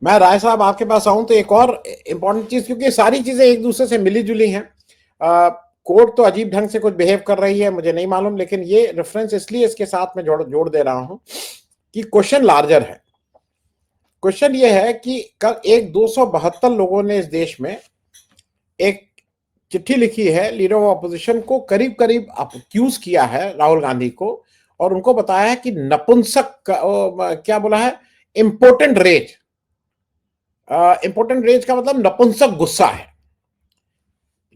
मैं राय साहब आपके पास आऊं तो एक और इम्पोर्टेंट चीज, क्योंकि सारी चीजें एक दूसरे से मिली जुली हैं। कोर्ट तो अजीब ढंग से कुछ बिहेव कर रही है, मुझे नहीं मालूम, लेकिन ये रेफरेंस इसलिए इसके साथ में जोड़ दे रहा हूं कि क्वेश्चन लार्जर है। क्वेश्चन ये है कि कल एक 272 लोगों ने इस देश में एक चिट्ठी लिखी है, लीडर ऑफ अपोजिशन को करीब करीब अक्यूज किया है राहुल गांधी को, और उनको बताया है कि नपुंसक क्या बोला है, इंपोर्टेंट रेज। इंपोर्टेंट रेज का मतलब नपुंसक गुस्सा है।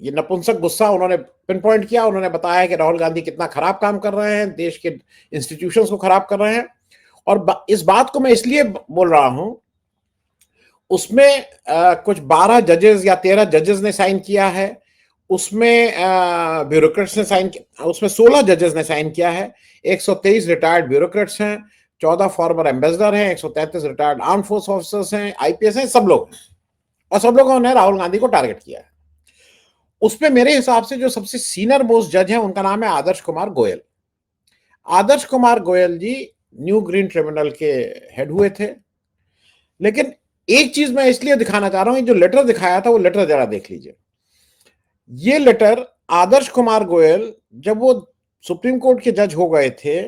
ये नपुंसक गुस्सा उन्होंने पिन पॉइंट किया। उन्होंने बताया कि राहुल गांधी कितना खराब काम कर रहे हैं, देश के इंस्टीट्यूशंस को खराब कर रहे हैं। और इस बात को मैं इसलिए बोल रहा हूं, उसमें कुछ 12 जजेस या 13 जजेस ने साइन किया है, उसमें ब्यूरोक्रेट्स ने साइन किया, उसमें 16 जजेस ने साइन किया है, 123 रिटायर्ड ब्यूरोक्रेट्स हैं, 14 फॉर्मर एम्बेसडर हैं, 133 रिटायर्ड आर्म फोर्स ऑफिसर्स हैं, आईपीएस हैं, सब लोग, और सब लोगों ने राहुल गांधी को टारगेट किया है। उसमें मेरे हिसाब से जो सबसे सीनियर मोस्ट जज है उनका नाम है आदर्श कुमार गोयल। आदर्श कुमार गोयल जी न्यू ग्रीन ट्रिब्यूनल के हेड हुए थे। लेकिन एक चीज मैं इसलिए दिखाना चाह रहा हूं, जो लेटर दिखाया था वो लेटर जरा देख लीजिए। ये लेटर आदर्श कुमार गोयल जब वो सुप्रीम कोर्ट के जज हो गए थे,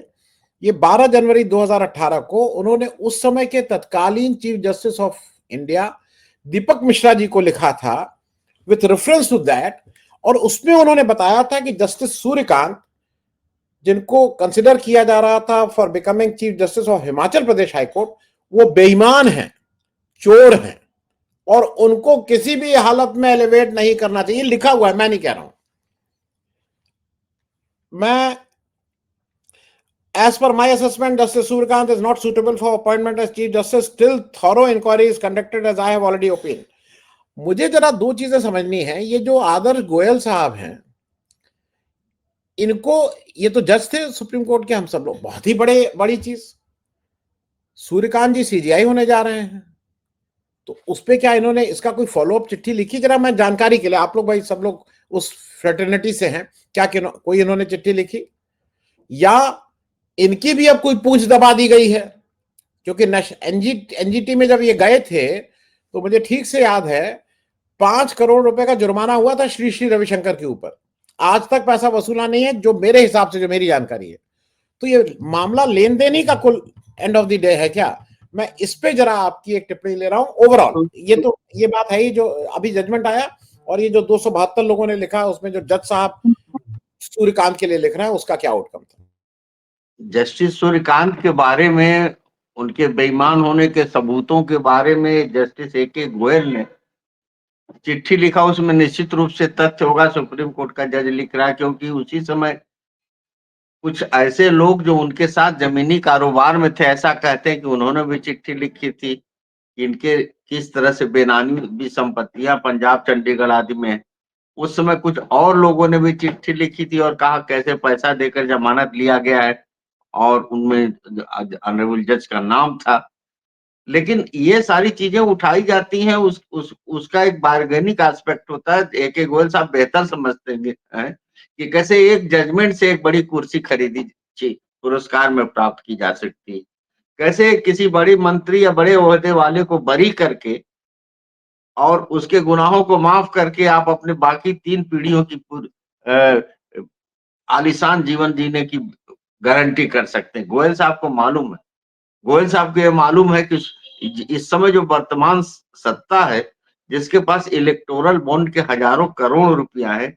ये 12 जनवरी 2018 को उन्होंने उस समय के तत्कालीन चीफ जस्टिस ऑफ इंडिया दीपक मिश्रा जी को लिखा था विथ रेफरेंस टू दैट। और उसमें उन्होंने बताया था कि जस्टिस सूर्यकांत, जिनको कंसिडर किया जा रहा था for becoming chief justice of Himachal Pradesh high court, वो बेईमान हैं, चोर हैं, और उनको किसी भी हालत में एलिवेट नहीं करना चाहिए। लिखा हुआ है, मैं नहीं कह रहा हूं। मैं As per my assessment, Justice Suryakant is not suitable for appointment as Chief Justice till thorough inquiry is conducted as I have already opined. मुझे जरा दो चीजें समझनी है। ये जो आदर्श गोयल साहब हैं, इनको, ये तो जज थे सुप्रीम कोर्ट के, हम सब लोग, बहुत ही बड़ी चीज। सूर्यकांत जी सीजीआई होने जा रहे हैं, तो उस पर क्या इन्होंने इसका कोई फॉलोअप चिट्ठी लिखी? जरा मैं जानकारी के लिए, आप लोग भाई सब लोग उस फ्रेटर्निटी से हैं, क्या कोई इन्होंने चिट्ठी लिखी, या इनकी भी अब कोई पूंछ दबा दी गई है? क्योंकि एनजीटी में जब ये गए थे तो मुझे ठीक से याद है 5 करोड़ रुपए का जुर्माना हुआ था श्री श्री रविशंकर के ऊपर। आज तक पैसा वसूला नहीं है, जो मेरे हिसाब से, जो मेरी जानकारी है। तो ये मामला लेन देन ही का कुल एंड ऑफ द डे है क्या? मैं इस पे जरा आपकी एक टिप्पणी ले रहा हूं। ओवरऑल ये बात है ही, जो अभी जजमेंट आया और ये जो 272 लोगों ने लिखा, उसमें जो जज साहब सूर्यकांत के लिए लिख रहे हैं, उसका क्या आउटकम था? जस्टिस सूर्यकांत के बारे में, उनके बेईमान होने के सबूतों के बारे में जस्टिस ए.के. गोयल ने चिट्ठी लिखा, उसमें निश्चित रूप से तथ्य होगा। सुप्रीम कोर्ट का जज लिख रहा है, क्योंकि उसी समय कुछ ऐसे लोग जो उनके साथ जमीनी कारोबार में थे, ऐसा कहते हैं कि उन्होंने भी चिट्ठी लिखी थी, इनके किस तरह से बेनामी भी संपत्तियां पंजाब, चंडीगढ़ आदि में। उस समय कुछ और लोगों ने भी चिट्ठी लिखी थी और कहा कैसे पैसा देकर जमानत लिया गया है, और उनमें ऑनरेबल जज का नाम था। लेकिन ये सारी चीजें उठाई जाती हैं, उसका एक बार्गेनिक एस्पेक्ट होता है। ए.के. गोयल साहब बेहतर समझते हैं कि कैसे एक जजमेंट से एक बड़ी कुर्सी खरीदी पुरस्कार में प्राप्त की जा सकती है, कैसे किसी बड़ी मंत्री या बड़े ओहदे वाले को बरी करके और उसके गुनाहों को माफ करके आप अपने बाकी 3 पीढ़ियों की आलीशान जीवन जीने की गारंटी कर सकते हैं। गोयल साहब को मालूम है, गोयल साहब को ये मालूम है कि इस समय जो वर्तमान सत्ता है, जिसके पास इलेक्टोरल बॉन्ड के हजारों करोड़ रुपया है,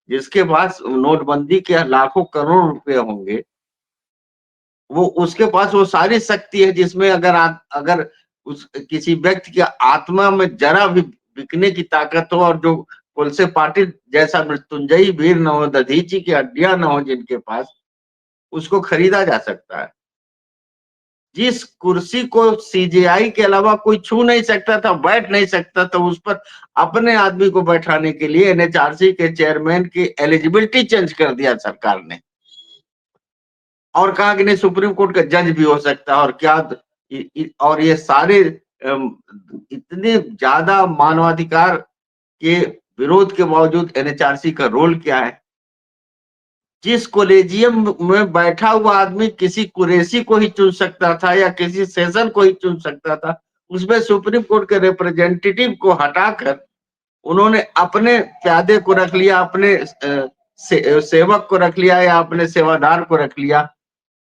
जिसके पास नोटबंदी के लाखों करोड़ रुपए होंगे, वो उसके पास वो सारी शक्ति है, जिसमें अगर उस किसी व्यक्ति की आत्मा में जरा भी बिकने की ताकत हो, और जो कोलसे पाटिल जैसा मृत्युंजयी वीर न हो, दधीची की हड्डियां न हो जिनके पास, उसको खरीदा जा सकता है। जिस कुर्सी को सीजेआई के अलावा कोई छू नहीं सकता था, बैठ नहीं सकता था, उस पर अपने आदमी को बैठाने के लिए एनएचआरसी के चेयरमैन की एलिजिबिलिटी चेंज कर दिया सरकार ने, और कहा कि नहीं सुप्रीम कोर्ट का जज भी हो सकता है। और क्या, और ये सारे इतने ज्यादा मानवाधिकार के विरोध के बावजूद एनएचआरसी का रोल क्या है? जिस कोलेजियम में बैठा हुआ आदमी किसी कुरैशी को ही चुन सकता था या किसी सेशन को ही चुन सकता था, उसमें सुप्रीम कोर्ट के रिप्रेजेंटेटिव को हटाकर उन्होंने अपने प्यादे को रख लिया, अपने सेवक को रख लिया या अपने सेवादार को रख लिया,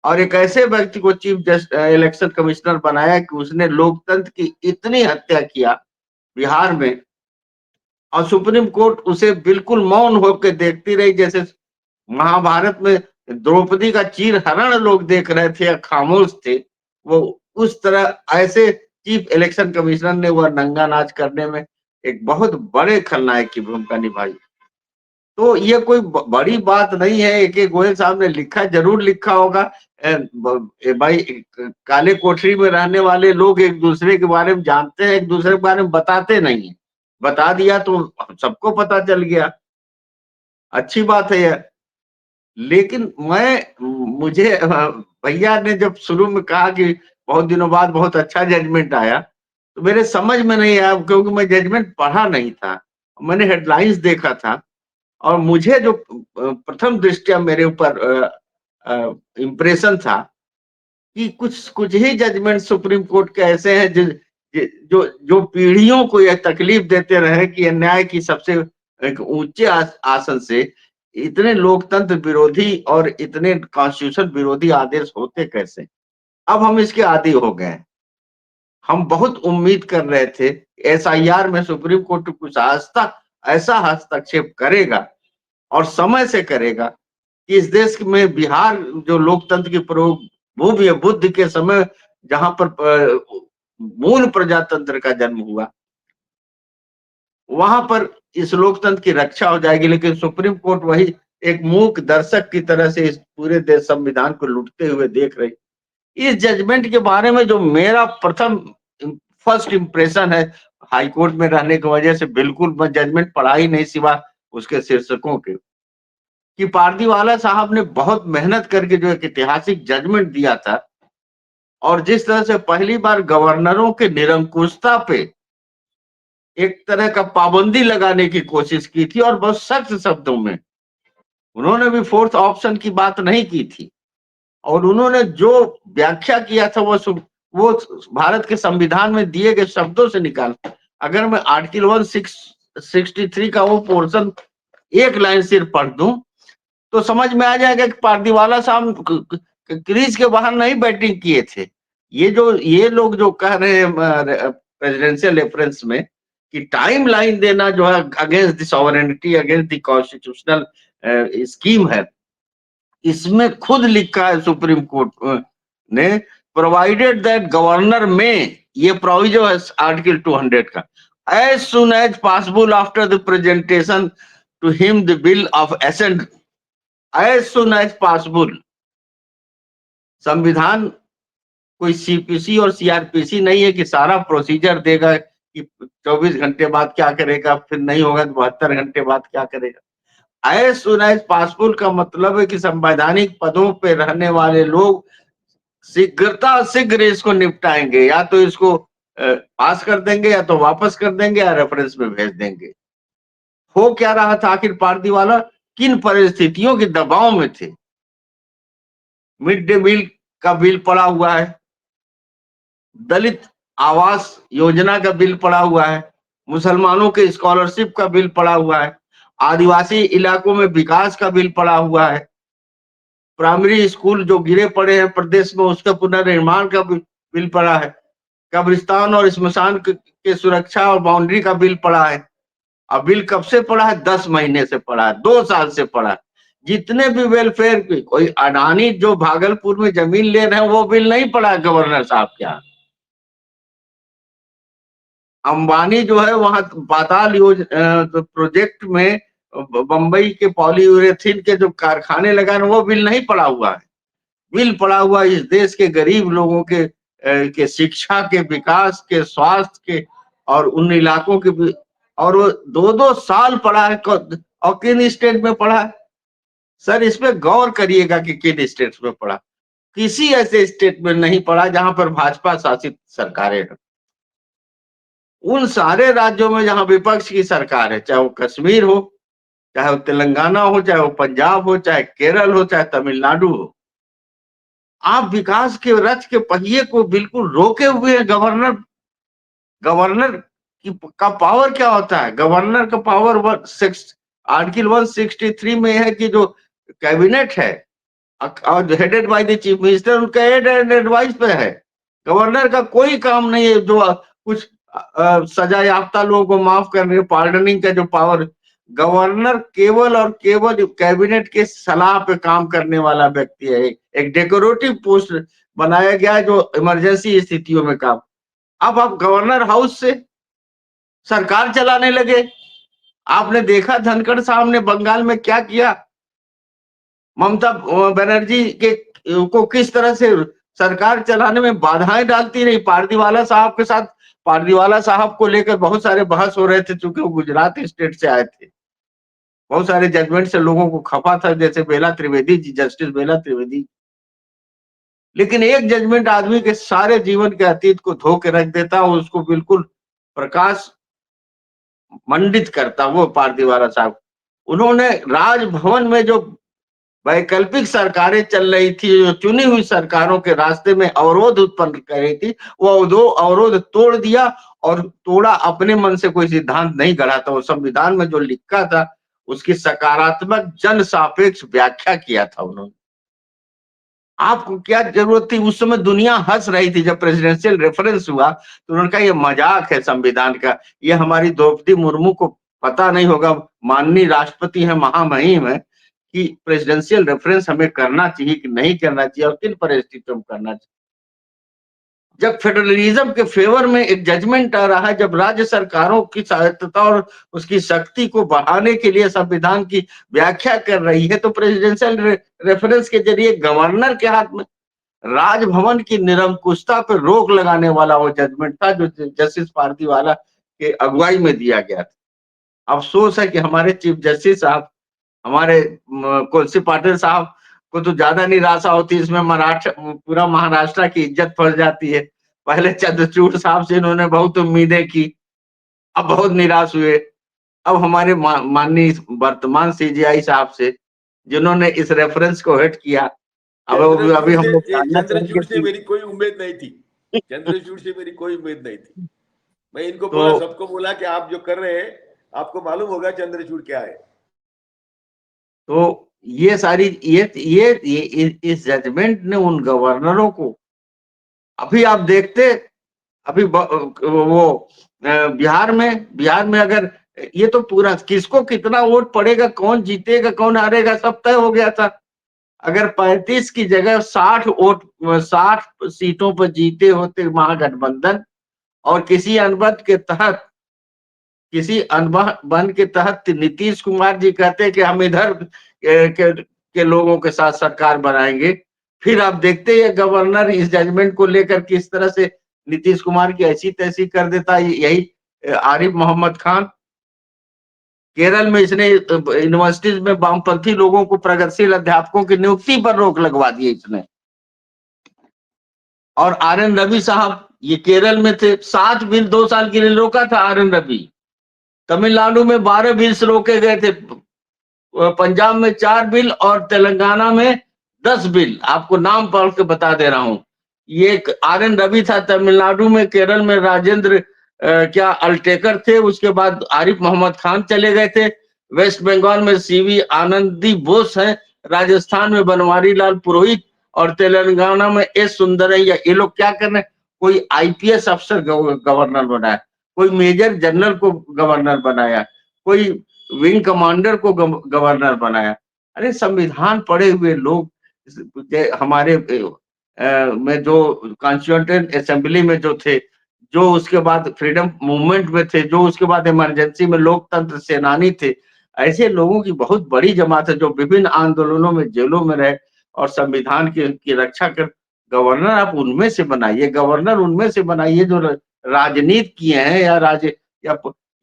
और एक ऐसे व्यक्ति को चीफ इलेक्शन कमिश्नर बनाया कि उसने लोकतंत्र की इतनी हत्या किया बिहार में, और सुप्रीम कोर्ट उसे बिल्कुल मौन होकर देखती रही, जैसे महाभारत में द्रौपदी का चीर हरण लोग देख रहे थे या खामोश थे, वो उस तरह ऐसे चीफ इलेक्शन कमिश्नर ने वह नंगा नाच करने में एक बहुत बड़े खलनायक की भूमिका निभाई। तो ये कोई बड़ी बात नहीं है। ए के गोयल साहब ने लिखा, जरूर लिखा होगा। भाई काले कोठरी में रहने वाले लोग एक दूसरे के बारे में जानते हैं, एक दूसरे के बारे में बताते नहीं है। बता दिया तो सबको पता चल गया, अच्छी बात है यह। लेकिन मुझे भैया ने जब शुरू में कहा कि बहुत दिनों बाद बहुत अच्छा जजमेंट आया, तो मेरे समझ में नहीं आया, क्योंकि मैं जजमेंट पढ़ा नहीं था, मैंने हेडलाइंस देखा था। और मुझे जो प्रथम दृष्टया मेरे ऊपर इम्प्रेशन था कि कुछ कुछ ही जजमेंट सुप्रीम कोर्ट के ऐसे हैं जो जो पीढ़ियों को यह तकलीफ देते रहे कि न्याय की सबसे एक ऊंचे आसन से इतने लोकतंत्र विरोधी और इतने कॉन्स्टिट्यूशन विरोधी आदेश होते कैसे। अब हम इसके आदी हो गए। हम बहुत उम्मीद कर रहे थे एसआईआर में सुप्रीम कोर्ट कुछ ऐसा हस्तक्षेप करेगा और समय से करेगा कि इस देश में बिहार जो लोकतंत्र की भूमि बुद्ध के समय जहां पर मूल प्रजातंत्र का जन्म हुआ, वहां पर इस लोकतंत्र की रक्षा हो जाएगी। लेकिन सुप्रीम कोर्ट वही एक मूक दर्शक की तरह से इस पूरे देश संविधान को लूटते हुए देख रही। इस जजमेंट के बारे में जो मेरा प्रथम फर्स्ट इंप्रेशन है, हाईकोर्ट में रहने की वजह से बिल्कुल मैं जजमेंट पढ़ा ही नहीं सिवा उसके शीर्षकों के, कि पारदीवाला साहब ने बहुत मेहनत करके जो एक ऐतिहासिक जजमेंट दिया था, और जिस तरह से पहली बार गवर्नरों के निरंकुशता पे एक तरह का पाबंदी लगाने की कोशिश की थी, और बहुत सख्त शब्दों में उन्होंने भी फोर्थ ऑप्शन की बात नहीं की थी, और उन्होंने जो व्याख्या किया था वो भारत के संविधान में दिए गए शब्दों से निकाल। अगर मैं आर्टिकल 163 का वो पोर्शन एक लाइन सिर्फ पढ़ दूं तो समझ में आ जाएगा कि पारदीवाला साहब क्रीज के बाहर नहीं बैटिंग किए थे। ये लोग जो कह रहे हैं प्रेसिडेंशियल रेफरेंस में कि टाइम लाइन देना जो है against the sovereignty, against the constitutional scheme है, इसमें खुद लिखा है सुप्रीम कोर्ट ने, प्रोवाइडेड दैट गवर्नर में, ये प्रोविजो है आर्टिकल 200 का, as soon as possible after the presentation to him the bill of assent, as soon as possible. संविधान कोई सीपीसी और सीआरपीसी नहीं है कि सारा प्रोसीजर देगा कि 24 घंटे बाद क्या करेगा, फिर नहीं होगा तो 72 घंटे बाद क्या करेगा। एज सुन एज पॉसिबल का मतलब है कि संवैधानिक पदों पे रहने वाले लोग शीघ्र इसको निपटाएंगे, या तो इसको पास कर देंगे या तो वापस कर देंगे या रेफरेंस में भेज देंगे। हो क्या रहा था आखिर पारदीवाला किन परिस्थितियों के दबाव में थे। मिड डे मील का बिल पड़ा हुआ है, दलित आवास योजना का बिल पड़ा हुआ है, मुसलमानों के स्कॉलरशिप का बिल पड़ा हुआ है, आदिवासी इलाकों में विकास का बिल पड़ा हुआ है, प्राइमरी स्कूल जो गिरे पड़े हैं प्रदेश में उसका पुनर्निर्माण का बिल पड़ा है, कब्रिस्तान और स्मशान के सुरक्षा और बाउंड्री का बिल पड़ा है। अब बिल कब से पड़ा है? 10 महीने से पड़ा है, 2 साल से पड़ा है। जितने भी वेलफेयर की, कोई अडानी जो भागलपुर में जमीन ले रहे हैं वो बिल नहीं पड़ा है गवर्नर साहब के यहाँ। अंबानी जो है वहां पाताल योजना प्रोजेक्ट में बंबई के पॉलीयूरेथीन के जो कारखाने लगाए वो बिल नहीं पड़ा हुआ है। बिल पड़ा हुआ इस देश के गरीब लोगों के शिक्षा के, विकास के, स्वास्थ्य के, और उन इलाकों के, और वो 2-2 साल पड़ा है। और किन स्टेट में पड़ा है सर? इस पे गौर करिएगा कि किन स्टेट्स में पड़ा। किसी ऐसे स्टेट में नहीं पड़ा जहां पर भाजपा शासित सरकारें हैं। उन सारे राज्यों में जहां विपक्ष की सरकार है, चाहे वो कश्मीर हो, चाहे वो तेलंगाना हो, चाहे वो पंजाब हो, चाहे केरल हो, चाहे तमिलनाडु हो, आप विकास के रथ के पहिए को बिल्कुल रोके हुए हैं गवर्नर। गवर्नर का पावर क्या होता है? गवर्नर का पावर आर्टिकल 163 में है कि जो कैबिनेट है और headed by the chief minister, उनका एड एंड एडवाइस पे है। गवर्नर का कोई काम नहीं है जो कुछ सजा याफ्ता लोगों को माफ करने, पार्डनिंग का जो पावर, गवर्नर केवल और केवल कैबिनेट के सलाह पे काम करने वाला व्यक्ति है। एक डेकोरेटिव पोस्ट बनाया गया है जो इमरजेंसी स्थितियों में काम। अब आप गवर्नर हाउस से सरकार चलाने लगे। आपने देखा धनखड़ साहब ने बंगाल में क्या किया, ममता बनर्जी के को किस तरह से सरकार चलाने में बाधाएं डालती रही। पारदीवाला साहब के साथ, पारदीवाला साहब को लेकर बहुत सारे बहस हो रहे थे, चूंकि वो गुजरात स्टेट से आए थे। बहुत सारे जजमेंट से लोगों को खफा था, जैसे बेला त्रिवेदी जी, जस्टिस बेला त्रिवेदी। लेकिन एक जजमेंट आदमी के सारे जीवन के अतीत को धो के रख देता, उसको बिल्कुल प्रकाश मंडित करता, वो पारदीवाला साहब। उन्होंने राजभवन में जो वैकल्पिक सरकारें चल रही थी, जो चुनी हुई सरकारों के रास्ते में अवरोध उत्पन्न कर रही थी, वो दो अवरोध तोड़ दिया और तोड़ा, अपने मन से कोई सिद्धांत नहीं गढ़ा था। वो संविधान में जो लिखा था उसकी सकारात्मक जन सापेक्ष व्याख्या किया था उन्होंने। आपको क्या जरूरत थी? उस समय दुनिया हंस रही थी जब प्रेसिडेंशियल रेफरेंस हुआ, तो उन्होंने कहा ये मजाक है संविधान का, ये हमारी द्रौपदी मुर्मू को पता नहीं होगा, माननीय राष्ट्रपति है, महामहिम है, कि प्रेसिडेंशियल रेफरेंस हमें करना चाहिए कि नहीं करना चाहिए और किन परिस्थितियों में करना चाहिए। जब फेडरलिज्म के फेवर में एक जजमेंट आ रहा है, जब राज्य सरकारों की स्वायत्तता और उसकी शक्ति को बढ़ाने के लिए संविधान की व्याख्या कर रही है, तो प्रेसिडेंशियल रेफरेंस के जरिए गवर्नर के हाथ में राजभवन की निरंकुशता पर रोक लगाने वाला वो जजमेंट था जो जस्टिस पारदीवाला के अगुवाई में दिया गया था। अफसोस है कि हमारे चीफ जस्टिस साहब, हमारे कोलसी पाटिल साहब को तो ज्यादा निराशा होती है, इसमें पूरा महाराष्ट्र की इज्जत फंस जाती है। पहले चंद्रचूड़ साहब से इन्होंने बहुत उम्मीदें की, अब बहुत निराश हुए। अब हमारे माननीय वर्तमान सीजीआई साहब से, जिन्होंने इस रेफरेंस को हिट किया, अब अभी हम लोग चंद्रचूड़ से मेरी कोई उम्मीद नहीं थी। चंद्रचूड़ से मेरी कोई उम्मीद नहीं थी। मैं इनको बोला, सबको बोला कि आप जो कर रहे हैं आपको मालूम होगा चंद्रचूड़ क्या है। तो ये सारी ये इस जजमेंट ने उन गवर्नरों को, अभी आप देखते, अभी वो बिहार में अगर ये तो पूरा किसको कितना वोट पड़ेगा, कौन जीतेगा कौन हारेगा, सब तय हो गया था। अगर 35 की जगह 60 सीटों पर जीते होते महागठबंधन, और किसी अनबन के तहत नीतीश कुमार जी कहते कि हम इधर के लोगों के साथ सरकार बनाएंगे, फिर आप देखते ये गवर्नर इस जजमेंट को लेकर किस तरह से नीतीश कुमार की ऐसी तैसी कर देता। यही आरिफ मोहम्मद खान, केरल में इसने यूनिवर्सिटीज में वामपंथी लोगों को, प्रगतिशील अध्यापकों की नियुक्ति पर रोक लगवा दी इसने। और आर.एन. रवि साहब ये केरल में थे, 7 बिल 2 साल के लिए रोका था आर.एन. रवि। तमिलनाडु में 12 बिल्स रोके गए थे, पंजाब में 4 बिल और तेलंगाना में 10 बिल। आपको नाम पढ़ के बता दे रहा हूं। ये आर.एन. रवि था तमिलनाडु में, केरल में राजेंद्र क्या अल्टेकर थे, उसके बाद आरिफ मोहम्मद खान चले गए थे, वेस्ट बंगाल में सीवी आनंदी बोस हैं, राजस्थान में बनवारी लाल पुरोहित, और तेलंगाना में एस सुंदरैया। ये लोग क्या कर रहे हैं? कोई आईपीएस अफसर गवर्नर बनाया, कोई मेजर जनरल को गवर्नर बनाया, कोई विंग कमांडर को गवर्नर बनाया। अरे संविधान पढ़े हुए लोग हमारे में जो कॉन्स्टिट्यूएंट असेंबली में जो थे, जो उसके बाद फ्रीडम मूवमेंट में थे, जो उसके बाद इमरजेंसी में लोकतंत्र सेनानी थे, ऐसे लोगों की बहुत बड़ी जमात है जो विभिन्न आंदोलनों में जेलों में रहे और संविधान की रक्षा कर। गवर्नर आप उनमें से बनाइए, गवर्नर उनमें से बनाइए जो राजनीति किए हैं,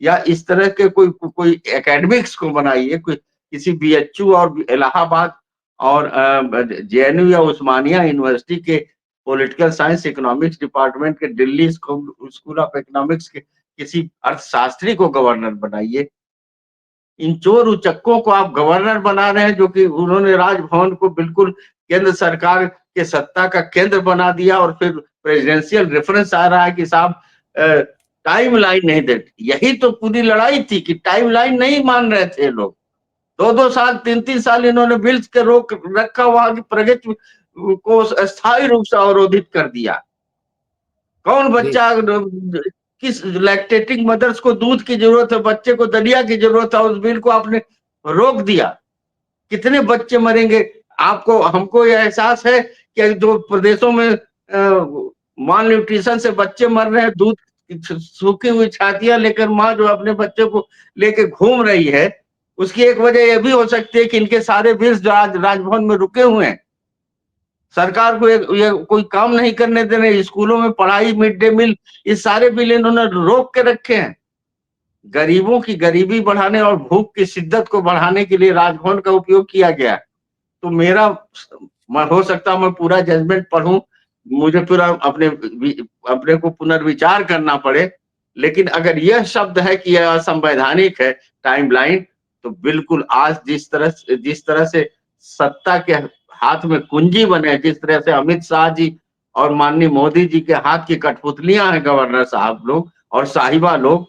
या इस तरह के कोई एकेडमिक्स को बनाइए, कोई किसी बीएचयू और इलाहाबाद और जेएनयू या उस्मानिया यूनिवर्सिटी के पॉलिटिकल साइंस इकोनॉमिक्स डिपार्टमेंट के, दिल्ली स्कूल ऑफ इकोनॉमिक्स के किसी अर्थशास्त्री को गवर्नर बनाइए। इन चोर उचक्कों को आप गवर्नर बना रहे हैं, जो कि उन्होंने राजभवन को बिल्कुल केंद्र सरकार के सत्ता का केंद्र बना दिया। और फिर प्रेसिडेंशियल रेफरेंस आ रहा है कि साहब टाइम लाइन नहीं दे, यही तो पूरी लड़ाई थी कि टाइम लाइन नहीं मान रहे थे लोग। 2-2 साल 3-3 साल इन्होंने बिल्स के रोक रखा, वहां की प्रगति को स्थायी रूप से अवरोधित कर दिया। कौन बच्चा, किस लैक्टेटिंग मदर्स को दूध की जरूरत है, बच्चे को दलिया की जरूरत है, उस बिल को आपने रोक दिया। कितने बच्चे मरेंगे? आपको, हमको यह एहसास है कि जो प्रदेशों में माल न्यूट्रिशन से बच्चे मर रहे हैं, दूध सूखी हुई छातियां लेकर माँ जो अपने बच्चे को लेकर घूम रही है, उसकी एक वजह यह भी हो सकती है कि इनके सारे बिल्स जो आज राजभवन में रुके हुए हैं, सरकार को ये कोई काम नहीं करने दे रहे। स्कूलों में पढ़ाई, मिड डे मील, ये सारे बिल इन्होंने रोक के रखे हैं। गरीबों की गरीबी बढ़ाने और भूख की शिद्दत को बढ़ाने के लिए राजभवन का उपयोग किया गया। तो मेरा, हो सकता मैं पूरा जजमेंट पढ़ूं, मुझे पूरा अपने को पुनर्विचार करना पड़े, लेकिन अगर यह शब्द है कि यह असंवैधानिक है टाइमलाइन, तो बिल्कुल आज जिस तरह से सत्ता के हाथ में कुंजी बने, जिस तरह से अमित शाह जी और माननीय मोदी जी के हाथ की कठपुतलियां हैं गवर्नर साहब लोग और साहिबा लोग,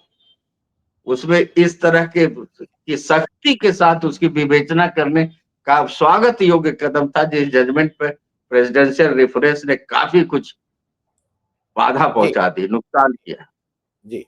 उसमें इस तरह के की सख्ती के साथ उसकी विवेचना करने का स्वागत योग्य कदम था, जिस जजमेंट पे प्रेसिडेंशियल रेफरेंस ने काफी कुछ बाधा पहुंचा दी, नुकसान किया। जी